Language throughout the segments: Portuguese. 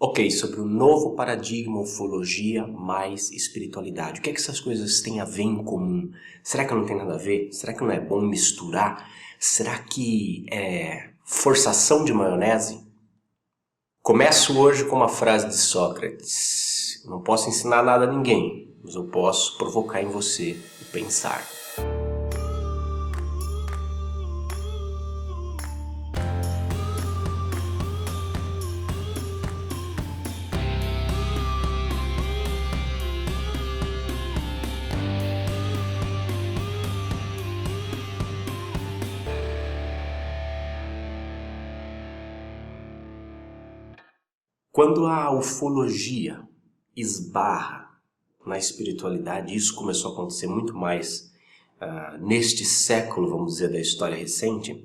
Ok, sobre o novo paradigma, ufologia mais espiritualidade. O que é que essas coisas têm a ver em comum? Será que não tem nada a ver? Será que não é bom misturar? Será que é forçação de maionese? Começo hoje com uma frase de Sócrates. Não posso ensinar nada a ninguém, mas eu posso provocar em você o pensar. Quando a ufologia esbarra na espiritualidade, isso começou a acontecer muito mais neste século, vamos dizer, da história recente,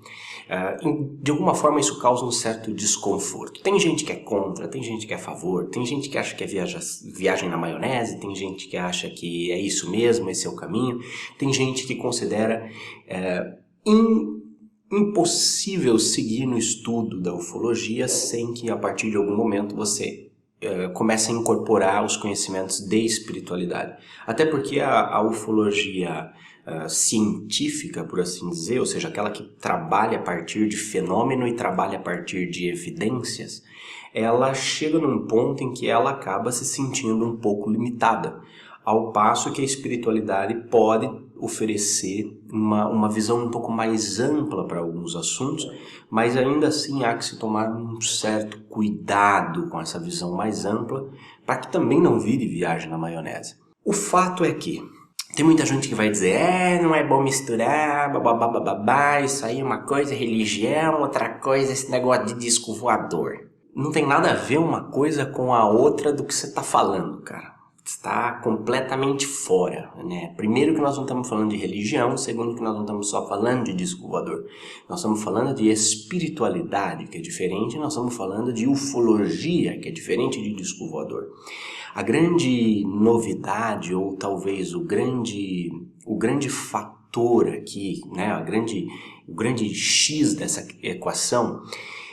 de alguma forma isso causa um certo desconforto. Tem gente que é contra, tem gente que é a favor, tem gente que acha que é viagem na maionese, tem gente que acha que é isso mesmo, esse é o caminho, tem gente que considera impossível seguir no estudo da ufologia sem que a partir de algum momento você comece a incorporar os conhecimentos de espiritualidade. Até porque a ufologia científica, por assim dizer, ou seja, aquela que trabalha a partir de fenômeno e trabalha a partir de evidências, ela chega num ponto em que ela acaba se sentindo um pouco limitada, ao passo que a espiritualidade pode oferecer uma visão um pouco mais ampla para alguns assuntos, mas ainda assim há que se tomar um certo cuidado com essa visão mais ampla, para que também não vire viagem na maionese. O fato é que tem muita gente que vai dizer, não é bom misturar, bababá, isso aí é uma coisa é religião, outra coisa é esse negócio de disco voador. Não tem nada a ver uma coisa com a outra do que você está falando, cara. Está completamente fora, né? Primeiro que nós não estamos falando de religião, segundo que nós não estamos só falando de disco voador. Nós estamos falando de espiritualidade, que é diferente, nós estamos falando de ufologia, que é diferente de disco voador. A grande novidade, ou talvez o grande fator aqui, né? O grande X dessa equação,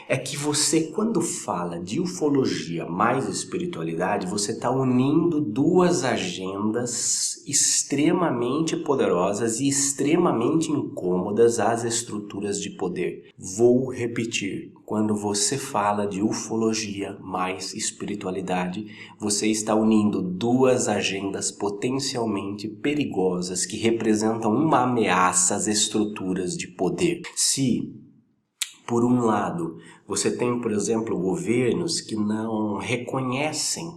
é que você, quando fala de ufologia mais espiritualidade, você está unindo duas agendas extremamente poderosas e extremamente incômodas às estruturas de poder. Vou repetir, quando você fala de ufologia mais espiritualidade, você está unindo duas agendas potencialmente perigosas que representam uma ameaça às estruturas de poder. Se por um lado, você tem, por exemplo, governos que não reconhecem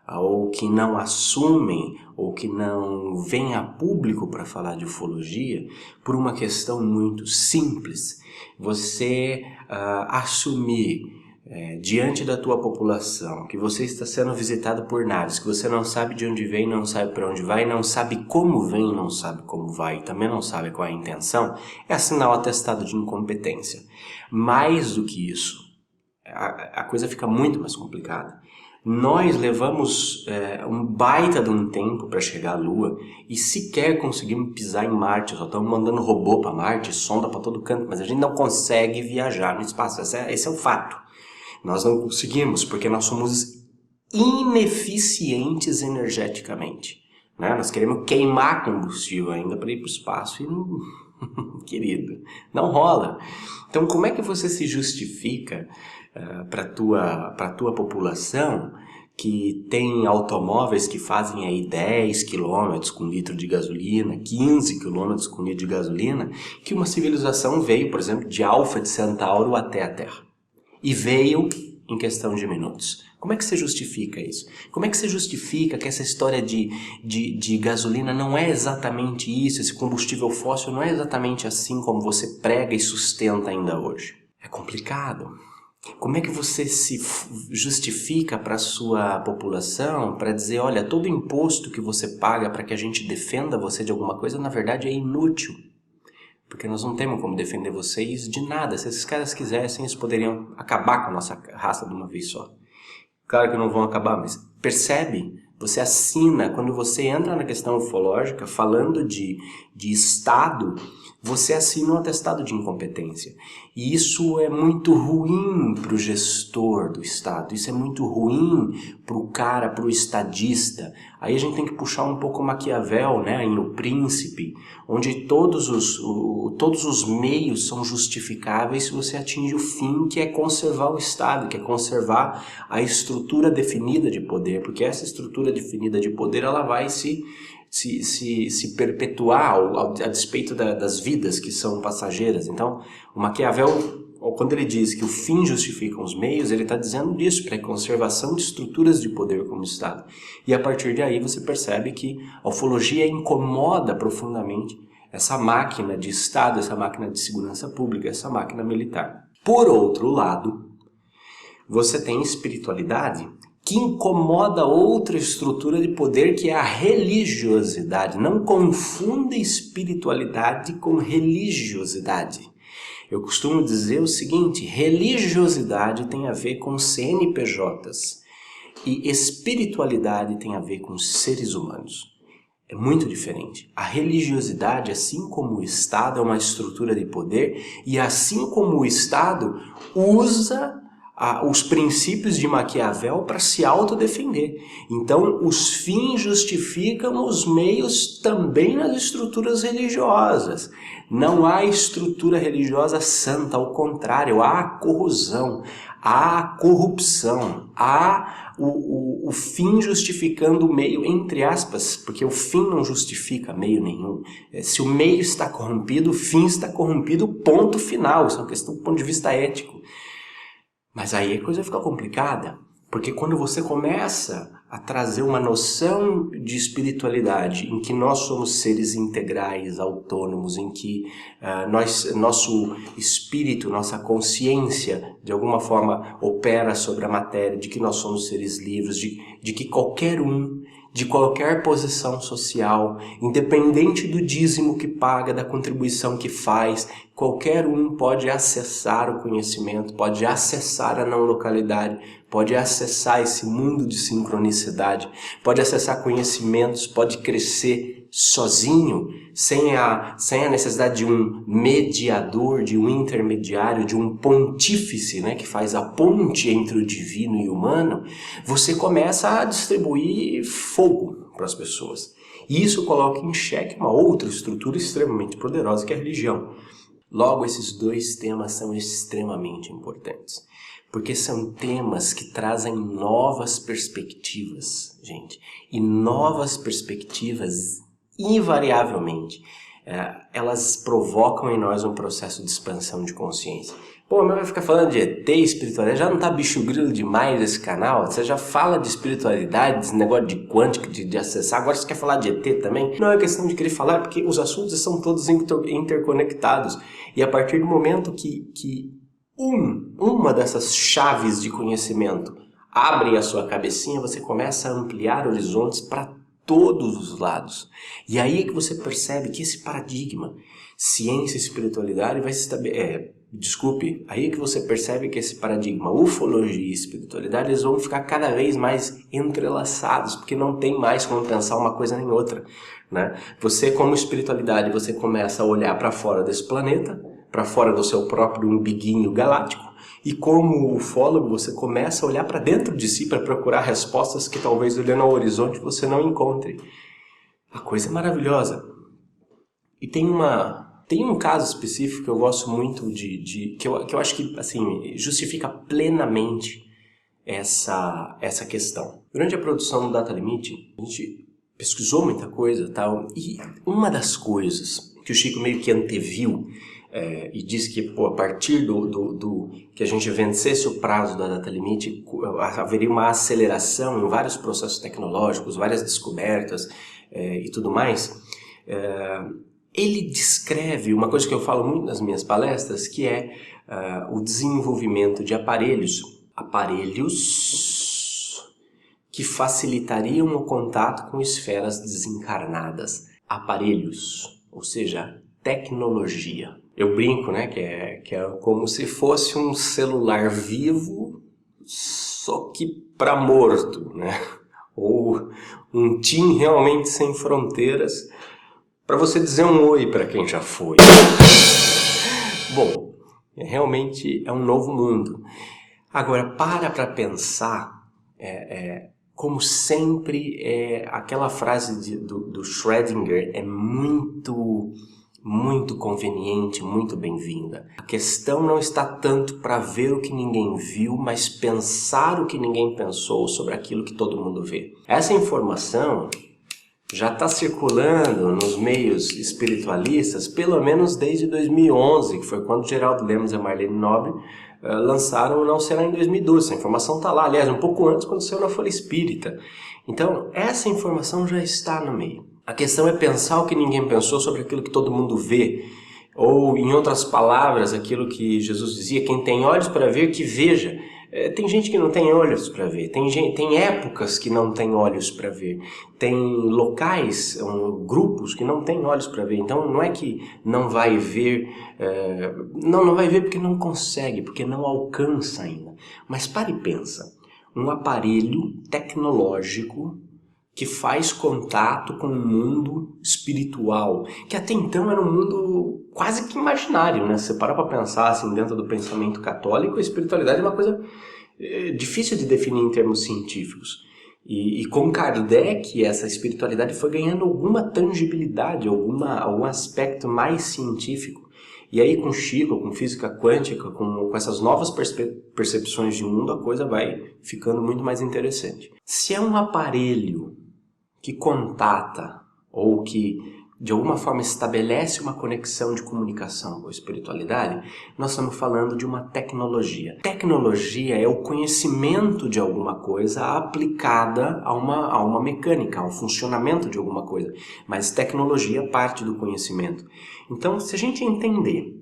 ou que não assumem ou que não vêm a público para falar de ufologia por uma questão muito simples. Você assumir diante da tua população que você está sendo visitado por naves, que você não sabe de onde vem, não sabe para onde vai, não sabe como vem, não sabe como vai, também não sabe qual é a intenção, é assinar o atestado de incompetência. Mais do que isso, a coisa fica muito mais complicada. Nós levamos um baita de um tempo para chegar à Lua e sequer conseguimos pisar em Marte. Só estamos mandando robô para Marte, sonda para todo canto, mas a gente não consegue viajar no espaço. Esse é o fato. Nós não conseguimos porque nós somos ineficientes energeticamente, né? Nós queremos queimar combustível ainda para ir para o espaço e não... Querido, não rola. Então, como é que você se justifica para a tua população que tem automóveis que fazem aí 10 km com litro de gasolina, 15 km com litro de gasolina, que uma civilização veio, por exemplo, de Alfa de Centauro até a Terra? E veio em questão de minutos. Como é que você justifica isso? Como é que você justifica que essa história de gasolina não é exatamente isso, esse combustível fóssil não é exatamente assim como você prega e sustenta ainda hoje? É complicado. Como é que você se justifica para a sua população para dizer, olha, todo imposto que você paga para que a gente defenda você de alguma coisa, na verdade é inútil? Porque nós não temos como defender vocês de nada. Se esses caras quisessem, eles poderiam acabar com a nossa raça de uma vez só. Claro que não vão acabar, mas percebe? Você assina, quando você entra na questão ufológica, falando de Estado, você assina um atestado de incompetência. E isso é muito ruim para o gestor do Estado, isso é muito ruim para o cara, para o estadista. Aí a gente tem que puxar um pouco Maquiavel, né, em O Príncipe, onde todos os meios são justificáveis se você atinge o fim, que é conservar o Estado, que é conservar a estrutura definida de poder, porque essa estrutura definida de poder ela vai se perpetuar a despeito das vidas que são passageiras. Então, o Maquiavel, quando ele diz que o fim justifica os meios, ele está dizendo isso, para a conservação de estruturas de poder como Estado. E a partir daí você percebe que a ufologia incomoda profundamente essa máquina de Estado, essa máquina de segurança pública, essa máquina militar. Por outro lado, você tem espiritualidade que incomoda outra estrutura de poder, que é a religiosidade. Não confunda espiritualidade com religiosidade. Eu costumo dizer o seguinte: religiosidade tem a ver com CNPJs e espiritualidade tem a ver com seres humanos. É muito diferente. A religiosidade, assim como o Estado, é uma estrutura de poder, e assim como o Estado usa os princípios de Maquiavel para se autodefender. Então, os fins justificam os meios também nas estruturas religiosas. Não há estrutura religiosa santa, ao contrário, há corrosão, há corrupção, há o fim justificando o meio, entre aspas, porque o fim não justifica meio nenhum. Se o meio está corrompido, o fim está corrompido, ponto final. Isso é uma questão do ponto de vista ético. Mas aí a coisa fica complicada, porque quando você começa a trazer uma noção de espiritualidade em que nós somos seres integrais, autônomos, em que nosso espírito, nossa consciência, de alguma forma opera sobre a matéria, de que nós somos seres livres, de que qualquer um, de qualquer posição social, independente do dízimo que paga, da contribuição que faz, qualquer um pode acessar o conhecimento, pode acessar a não localidade, pode acessar esse mundo de sincronicidade, pode acessar conhecimentos, pode crescer sozinho, sem a necessidade de um mediador, de um intermediário, de um pontífice, né, que faz a ponte entre o divino e o humano. Você começa a distribuir fogo para as pessoas. E isso coloca em xeque uma outra estrutura extremamente poderosa, que é a religião. Logo, esses dois temas são extremamente importantes, porque são temas que trazem novas perspectivas, gente. E novas perspectivas, invariavelmente, elas provocam em nós um processo de expansão de consciência. Pô, mas vai ficar falando de ET, espiritualidade, já não tá bicho grilo demais esse canal? Você já fala de espiritualidade, desse negócio de quântico, de acessar, agora você quer falar de ET também? Não é questão de querer falar, porque os assuntos são todos interconectados. E a partir do momento que uma dessas chaves de conhecimento abrem a sua cabecinha, você começa a ampliar horizontes para todos os lados. E aí é que você percebe que esse paradigma, ciência e espiritualidade, vai se estabelecer. Aí é que você percebe que esse paradigma, ufologia e espiritualidade, eles vão ficar cada vez mais entrelaçados, porque não tem mais como pensar uma coisa nem outra, né? Você, como espiritualidade, você começa a olhar para fora desse planeta, para fora do seu próprio umbiguinho galáctico, e como ufólogo você começa a olhar para dentro de si para procurar respostas que talvez olhando ao horizonte você não encontre. A coisa é maravilhosa. E tem um caso específico que eu gosto muito que eu acho que assim, justifica plenamente essa questão. Durante a produção do Data Limite, a gente pesquisou muita coisa, tal, e uma das coisas que o Chico meio que anteviu e disse que a partir do que a gente vencesse o prazo da Data Limite, haveria uma aceleração em vários processos tecnológicos, várias descobertas e tudo mais. Ele descreve uma coisa que eu falo muito nas minhas palestras, que é o desenvolvimento de aparelhos que facilitariam o contato com esferas desencarnadas. Aparelhos, ou seja, tecnologia. Eu brinco, né, que é como se fosse um celular vivo, só que para morto, né? Ou um TIM realmente sem fronteiras, para você dizer um oi para quem já foi. Bom, realmente é um novo mundo. Agora, para pensar, como sempre, aquela frase do Schrödinger é muito conveniente, muito bem-vinda. A questão não está tanto para ver o que ninguém viu, mas pensar o que ninguém pensou sobre aquilo que todo mundo vê. Essa informação já está circulando nos meios espiritualistas, pelo menos desde 2011, que foi quando Geraldo Lemos e a Marlene Nobre lançaram o Não Será em 2012. Essa informação está lá, aliás, um pouco antes, quando saiu na Folha Espírita. Então, essa informação já está no meio. A questão é pensar o que ninguém pensou sobre aquilo que todo mundo vê. Ou, em outras palavras, aquilo que Jesus dizia, quem tem olhos para ver, que veja. Tem gente que não tem olhos para ver, tem épocas que não tem olhos para ver, tem locais, grupos que não têm olhos para ver. Então não é que não vai ver, não vai ver porque não consegue, porque não alcança ainda. Mas pare e pensa, um aparelho tecnológico que faz contato com o mundo espiritual, que até então era um mundo quase que imaginário, né? Se você parar para pensar assim, dentro do pensamento católico, a espiritualidade é uma coisa difícil de definir em termos científicos. E com Kardec, essa espiritualidade foi ganhando alguma tangibilidade, algum aspecto mais científico. E aí com Chico, com física quântica, com essas novas percepções de mundo, a coisa vai ficando muito mais interessante. Se é um aparelho que contata ou que de alguma forma estabelece uma conexão de comunicação com a espiritualidade, nós estamos falando de uma tecnologia. Tecnologia é o conhecimento de alguma coisa aplicada a uma mecânica, a um funcionamento de alguma coisa. Mas tecnologia parte do conhecimento. Então, se a gente entender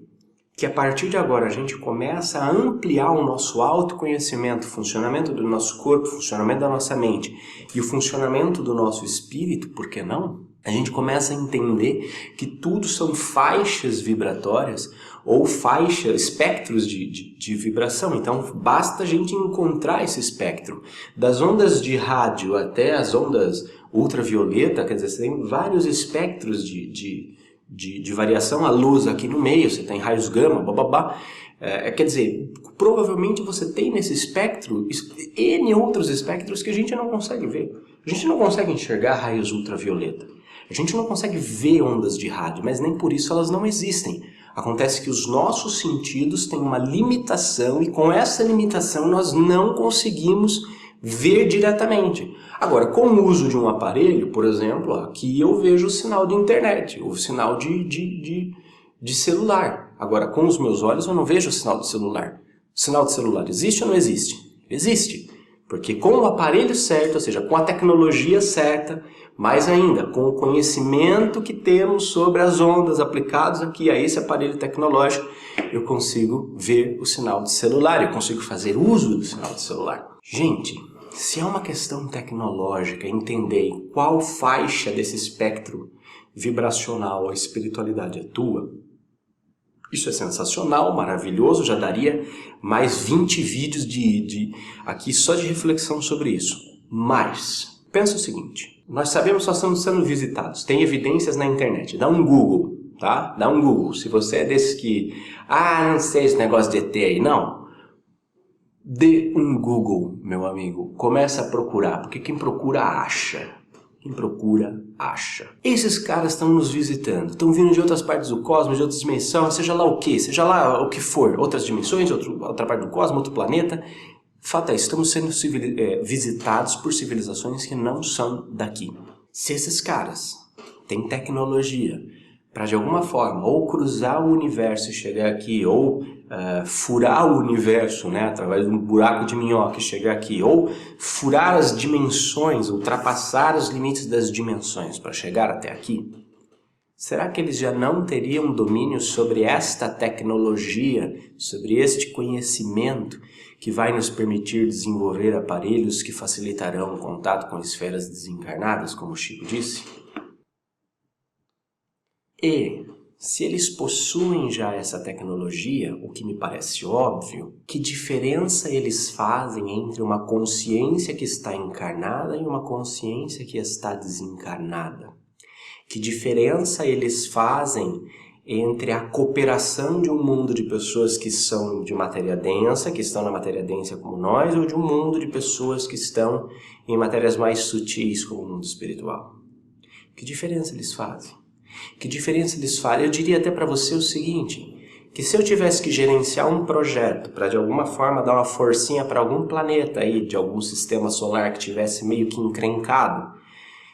que a partir de agora a gente começa a ampliar o nosso autoconhecimento, o funcionamento do nosso corpo, o funcionamento da nossa mente e o funcionamento do nosso espírito, por que não? A gente começa a entender que tudo são faixas vibratórias ou espectros de vibração. Então basta a gente encontrar esse espectro. Das ondas de rádio até as ondas ultravioleta, quer dizer, você tem vários espectros de variação, a luz aqui no meio, você tem raios gama, bababá. Quer dizer, provavelmente você tem nesse espectro N outros espectros que a gente não consegue ver. A gente não consegue enxergar raios ultravioleta. A gente não consegue ver ondas de rádio, mas nem por isso elas não existem. Acontece que os nossos sentidos têm uma limitação e com essa limitação nós não conseguimos ver diretamente. Agora, com o uso de um aparelho, por exemplo, aqui eu vejo o sinal de internet, o sinal de celular. Agora, com os meus olhos eu não vejo o sinal de celular. O sinal de celular existe ou não existe? Existe. Porque com o aparelho certo, ou seja, com a tecnologia certa, mais ainda, com o conhecimento que temos sobre as ondas aplicadas aqui a esse aparelho tecnológico, eu consigo ver o sinal de celular, eu consigo fazer uso do sinal de celular. Gente, se é uma questão tecnológica, entender em qual faixa desse espectro vibracional a espiritualidade atua, isso é sensacional, maravilhoso, já daria mais 20 vídeos aqui só de reflexão sobre isso. Mas, pensa o seguinte, nós sabemos que nós estamos sendo visitados, tem evidências na internet, dá um Google, tá? Dá um Google, se você é desses que, não sei esse negócio de ET aí, não. Dê um Google, meu amigo, começa a procurar, porque quem procura acha. Quem procura, acha. Esses caras estão nos visitando, estão vindo de outras partes do cosmos, de outras dimensões, seja lá o que, seja lá o que for, outras dimensões, outra parte do cosmos, outro planeta. Fato é, estamos sendo visitados por civilizações que não são daqui. Se esses caras têm tecnologia para de alguma forma ou cruzar o universo e chegar aqui, ou furar o universo, né, através de um buraco de minhoca e chegar aqui, ou furar as dimensões, ultrapassar os limites das dimensões para chegar até aqui, será que eles já não teriam domínio sobre esta tecnologia, sobre este conhecimento que vai nos permitir desenvolver aparelhos que facilitarão o contato com esferas desencarnadas, como o Chico disse? E, se eles possuem já essa tecnologia, o que me parece óbvio, que diferença eles fazem entre uma consciência que está encarnada e uma consciência que está desencarnada? Que diferença eles fazem entre a cooperação de um mundo de pessoas que são de matéria densa, que estão na matéria densa como nós, ou de um mundo de pessoas que estão em matérias mais sutis como o mundo espiritual? Que diferença eles fazem? Que diferença eles fazem? Eu diria até para você o seguinte, que se eu tivesse que gerenciar um projeto para de alguma forma dar uma forcinha para algum planeta aí, de algum sistema solar que tivesse meio que encrencado,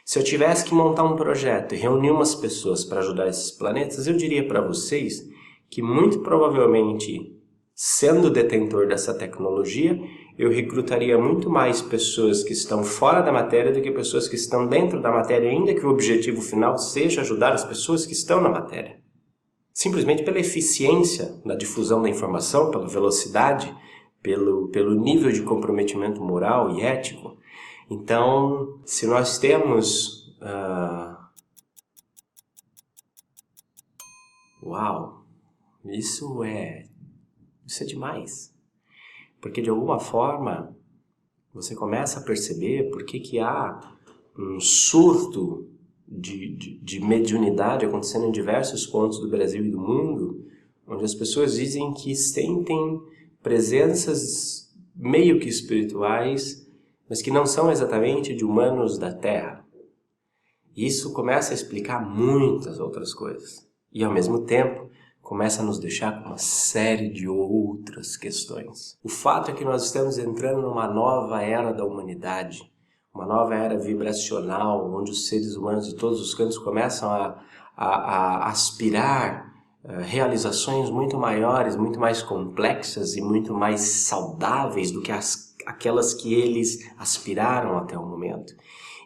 se eu tivesse que montar um projeto e reunir umas pessoas para ajudar esses planetas, eu diria para vocês que muito provavelmente, sendo detentor dessa tecnologia, eu recrutaria muito mais pessoas que estão fora da matéria do que pessoas que estão dentro da matéria, ainda que o objetivo final seja ajudar as pessoas que estão na matéria. Simplesmente pela eficiência na difusão da informação, pela velocidade, pelo nível de comprometimento moral e ético. Então, se nós temos... Uau! Isso é demais. Porque de alguma forma, você começa a perceber por que há um surto de mediunidade acontecendo em diversos pontos do Brasil e do mundo, onde as pessoas dizem que sentem presenças meio que espirituais, mas que não são exatamente de humanos da Terra. Isso começa a explicar muitas outras coisas. E ao mesmo tempo, começa a nos deixar com uma série de outras questões. O fato é que nós estamos entrando numa nova era da humanidade, uma nova era vibracional, onde os seres humanos de todos os cantos começam a aspirar realizações muito maiores, muito mais complexas e muito mais saudáveis do que aquelas que eles aspiraram até o momento.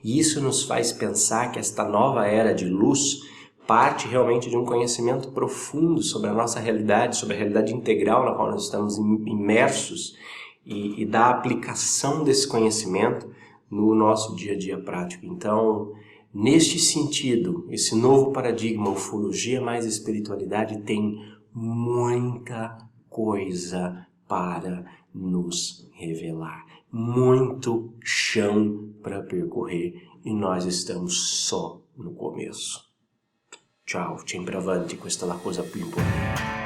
E isso nos faz pensar que esta nova era de luz parte realmente de um conhecimento profundo sobre a nossa realidade, sobre a realidade integral na qual nós estamos imersos e da aplicação desse conhecimento no nosso dia a dia prático. Então, neste sentido, esse novo paradigma, ufologia mais espiritualidade, tem muita coisa para nos revelar, muito chão para percorrer e nós estamos só no começo. Ciao, sempre avanti, questa è la cosa più importante.